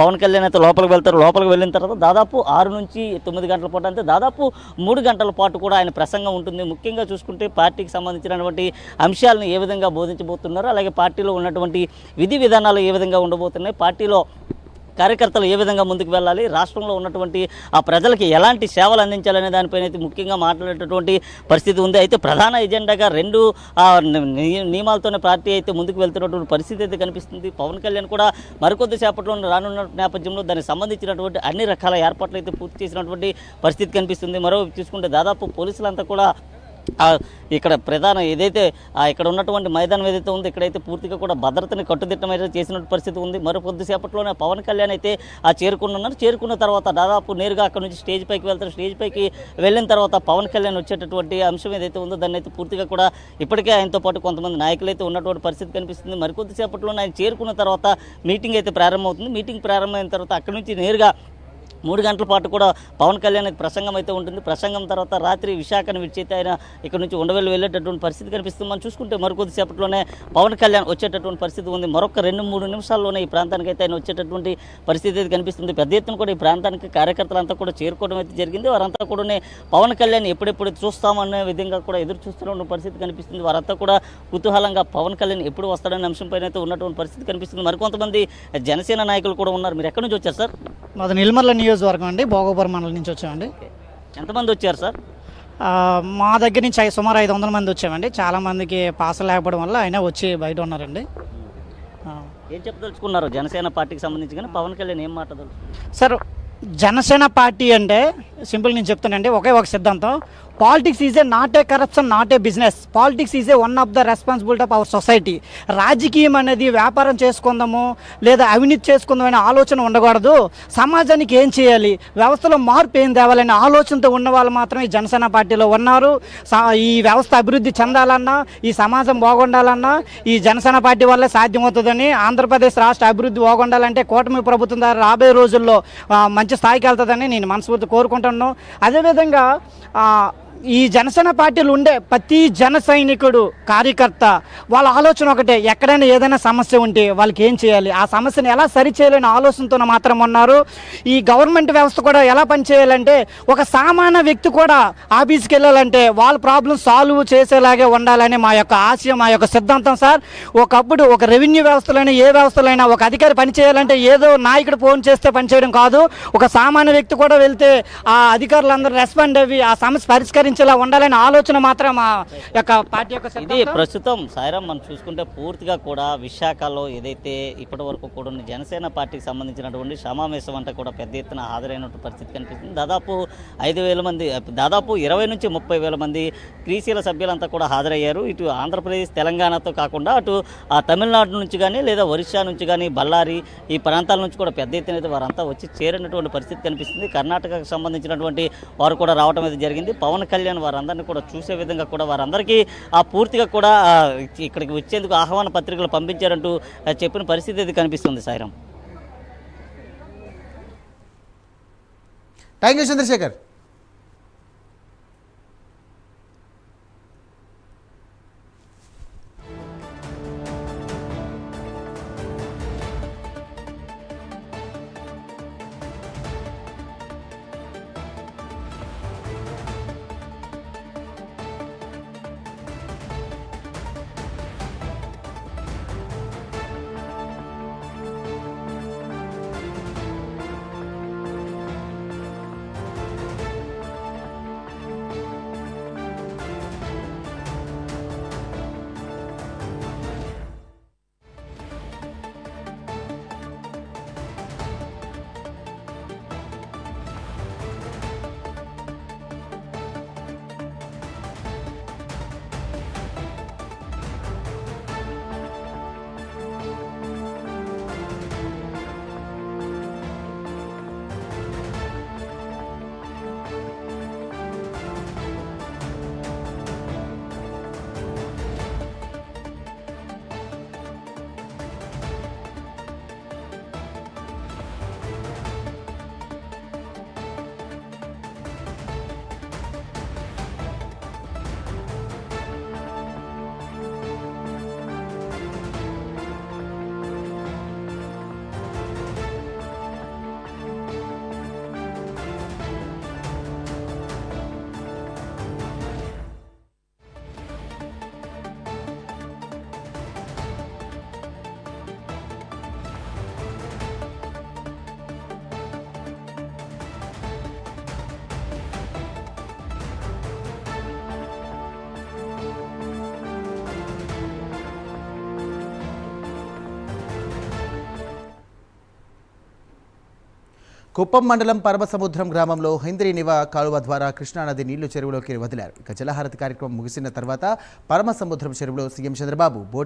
పవన్ కళ్యాణ్ అయితే లోపలికి వెళ్తారు. లోపలికి వెళ్ళిన తర్వాత దాదాపు 6 నుంచి 9 గంటల పాటు, అంటే దాదాపు 3 గంటల పాటు కూడా ఆయన ప్రసంగం ఉంటుంది. ముఖ్యంగా చూసుకుంటే పార్టీకి సంబంధించినటువంటి అంశాలను ఏ విధంగా బోధించబోతున్నారు, అలాగే పార్టీలో ఉన్నటువంటి విధి విధానాలు ఏ విధంగా ఉండబోతున్నాయి, పార్టీలో కార్యకర్తలు ఏ విధంగా ముందుకు వెళ్ళాలి, రాష్ట్రంలో ఉన్నటువంటి ఆ ప్రజలకి ఎలాంటి సేవలు అందించాలనే దానిపైన అయితే ముఖ్యంగా మాట్లాడేటటువంటి పరిస్థితి ఉంది. అయితే ప్రధాన ఎజెండాగా 2 నియమాలతోనే పార్టీ అయితే ముందుకు వెళ్తున్నటువంటి పరిస్థితి అయితే కనిపిస్తుంది. పవన్ కళ్యాణ్ కూడా మరికొద్ది సేపట్లో రానున్న నేపథ్యంలో దానికి సంబంధించినటువంటి అన్ని రకాల ఏర్పాట్లు అయితే పూర్తి చేసినటువంటి పరిస్థితి కనిపిస్తుంది. మరో చూసుకుంటే దాదాపు పోలీసులంతా కూడా ఇక్కడ ప్రధాన ఏదైతే ఇక్కడ ఉన్నటువంటి మైదానం ఏదైతే ఉందో ఇక్కడైతే పూర్తిగా కూడా భద్రతని కట్టుదిట్టమైన చేసిన పరిస్థితి ఉంది. మరో కొద్దిసేపట్లోనే పవన్ కళ్యాణ్ అయితే చేరుకున్నారు. చేరుకున్న తర్వాత దాదాపు నేరుగా అక్కడ నుంచి స్టేజ్ పైకి వెళ్తారు. స్టేజ్ పైకి వెళ్ళిన తర్వాత పవన్ కళ్యాణ్ వచ్చేటటువంటి అంశం ఏదైతే ఉందో దాన్ని అయితే పూర్తిగా కూడా ఇప్పటికే ఆయనతో పాటు కొంతమంది నాయకులు అయితే ఉన్నటువంటి పరిస్థితి కనిపిస్తుంది. మరికొద్దిసేపట్లోనే ఆయన చేరుకున్న తర్వాత మీటింగ్ అయితే ప్రారంభమవుతుంది. మీటింగ్ ప్రారంభమైన తర్వాత అక్కడి నుంచి నేరుగా 3 గంటల పాటు కూడా పవన్ కళ్యాణ్ ప్రసంగం అయితే ఉంటుంది. ప్రసంగం తర్వాత రాత్రి విశాఖను విడిచితే ఆయన ఇక్కడ నుంచి ఉండవల్లి వెళ్ళేటటువంటి పరిస్థితి కనిపిస్తుంది. మనం చూసుకుంటే మరికొద్దిసేపట్లోనే పవన్ కళ్యాణ్ వచ్చేటటువంటి పరిస్థితి ఉంది. మరొక 2-3 నిమిషాల్లోనే ఈ ప్రాంతానికి అయితే ఆయన వచ్చేటటువంటి పరిస్థితి అయితే కనిపిస్తుంది. పెద్ద ఎత్తున కూడా ఈ ప్రాంతానికి కార్యకర్తలంతా కూడా చేరుకోవడం అయితే జరిగింది. వారంతా కూడా పవన్ కళ్యాణ్ ఎప్పుడెప్పుడు చూస్తామనే విధంగా కూడా ఎదురు చూస్తున్న పరిస్థితి కనిపిస్తుంది. వారంతా కూడా కుతూహలంగా పవన్ కళ్యాణ్ ఎప్పుడు వస్తాడనే అంశంపైన అయితే ఉన్నటువంటి పరిస్థితి కనిపిస్తుంది. మరికొంతమంది జనసేన నాయకులు కూడా ఉన్నారు. మీరు ఎక్కడి నుంచి వచ్చారు సార్? మాది నిల్మర్ల నియోజకవర్గం అండి, భోగపురం మండలం నుంచి వచ్చామండి. ఎంతమంది వచ్చారు సార్? మా దగ్గర నుంచి సుమారు 500 మంది వచ్చామండి. చాలామందికి పాసలు లేకపోవడం వల్ల ఆయన వచ్చి బయట ఉన్నారండి. ఏం చెప్పదలుచుకున్నారు జనసేన పార్టీకి సంబంధించి, కానీ పవన్ కళ్యాణ్ ఏం మాట్లాడదలుచుకున్నారు సార్? జనసేన పార్టీ అంటే సింపుల్ నేను చెప్తానండి, ఒకే ఒక సిద్ధాంతం. Politics is a not a corruption, not a business. Politics is a one of the responsibility of our society. రాజకీయం అనేది వ్యాపారం చేసుకుందాము లేదా అవినీతి చేసుకుందాం అనే ఆలోచన ఉండకూడదు. సమాజానికి ఏం చేయాలి, వ్యవస్థలో మార్పు ఏం తేవాలనే ఆలోచనతో ఉన్న వాళ్ళు మాత్రం ఈ జనసేన పార్టీలో ఉన్నారు. ఈ వ్యవస్థ అభివృద్ధి చెందాలన్నా, ఈ సమాజం బాగుండాలన్నా ఈ జనసేన పార్టీ వల్లే సాధ్యమవుతుందని, ఆంధ్రప్రదేశ్ రాష్ట్ర అభివృద్ధి బాగుండాలంటే కూటమి ప్రభుత్వం ద్వారా రాబోయే రోజుల్లో మంచి స్థాయికి వెళ్తుందని నేను మనస్ఫూర్తి కోరుకుంటున్నాను. అదేవిధంగా ఈ జనసేన పార్టీలు ఉండే ప్రతి జన సైనికుడు కార్యకర్త వాళ్ళ ఆలోచన ఒకటే, ఎక్కడైనా ఏదైనా సమస్య ఉంటే వాళ్ళకి ఏం చేయాలి, ఆ సమస్యను ఎలా సరిచేయాలని ఆలోచనతో మాత్రం ఉన్నారు. ఈ గవర్నమెంట్ వ్యవస్థ కూడా ఎలా పనిచేయాలంటే, ఒక సామాన్య వ్యక్తి కూడా ఆఫీస్కి వెళ్ళాలంటే వాళ్ళ ప్రాబ్లం సాల్వ్ చేసేలాగే ఉండాలని మా యొక్క ఆశయం, మా యొక్క సిద్ధాంతం సార్. ఒకప్పుడు ఒక రెవెన్యూ వ్యవస్థలైనా ఏ వ్యవస్థలైనా ఒక అధికారి పనిచేయాలంటే ఏదో నాయకుడు ఫోన్ చేస్తే పనిచేయడం కాదు, ఒక సామాన్య వ్యక్తి కూడా వెళ్తే ఆ అధికారులందరూ రెస్పాండ్ అయ్యి ఆ సమస్య పరిష్కరించేలా ఉండాలనే ఆలోచన మాత్రం మా యొక్క పార్టీ యొక్క ఇది ప్రస్తుతం సాయిరామ్ మనం చూసుకుంటే పూర్తిగా కూడా విశాఖలో ఏదైతే ఇప్పటి వరకు కూడా జనసేన పార్టీకి సంబంధించినటువంటి సమావేశం అంటే కూడా పెద్ద ఎత్తున హాజరైనటువంటి పరిస్థితి కనిపిస్తుంది. దాదాపు 5,000 మంది, దాదాపు 20 నుంచి 30,000 మంది క్రీసీల సభ్యులంతా కూడా హాజరయ్యారు. ఇటు ఆంధ్రప్రదేశ్ తెలంగాణతో కాకుండా అటు తమిళనాడు నుంచి కానీ లేదా ఒరిస్సా నుంచి కానీ బళ్ళారి ఈ ప్రాంతాల నుంచి కూడా పెద్ద ఎత్తున అయితే వారంతా వచ్చి చేరినటువంటి పరిస్థితి కనిపిస్తుంది. కర్ణాటకకు సంబంధించినటువంటి వారు కూడా రావడం అయితే జరిగింది. పవన్ కళ్యాణ్ వారందరినీ కూడా చూసే విధంగా కూడా వారందరికీ పూర్తిగా కూడా ఇక్కడికి వచ్చేందుకు ఆహ్వాన పత్రికలు పంపించారంటూ చెప్పిన పరిస్థితి అయితే కనిపిస్తుంది. Sairam, thank you Chandrashekhar. కుప్పం మండలం పరమసముద్రం గ్రామంలో హైంద్రీనివా కాలువ ద్వారా కృష్ణానది నీళ్లు చెరువులోకి వదిలారు. ఇక జలహారతి కార్యక్రమం ముగిసిన తర్వాత పరమసముద్రం చెరువులో సీఎం చంద్రబాబు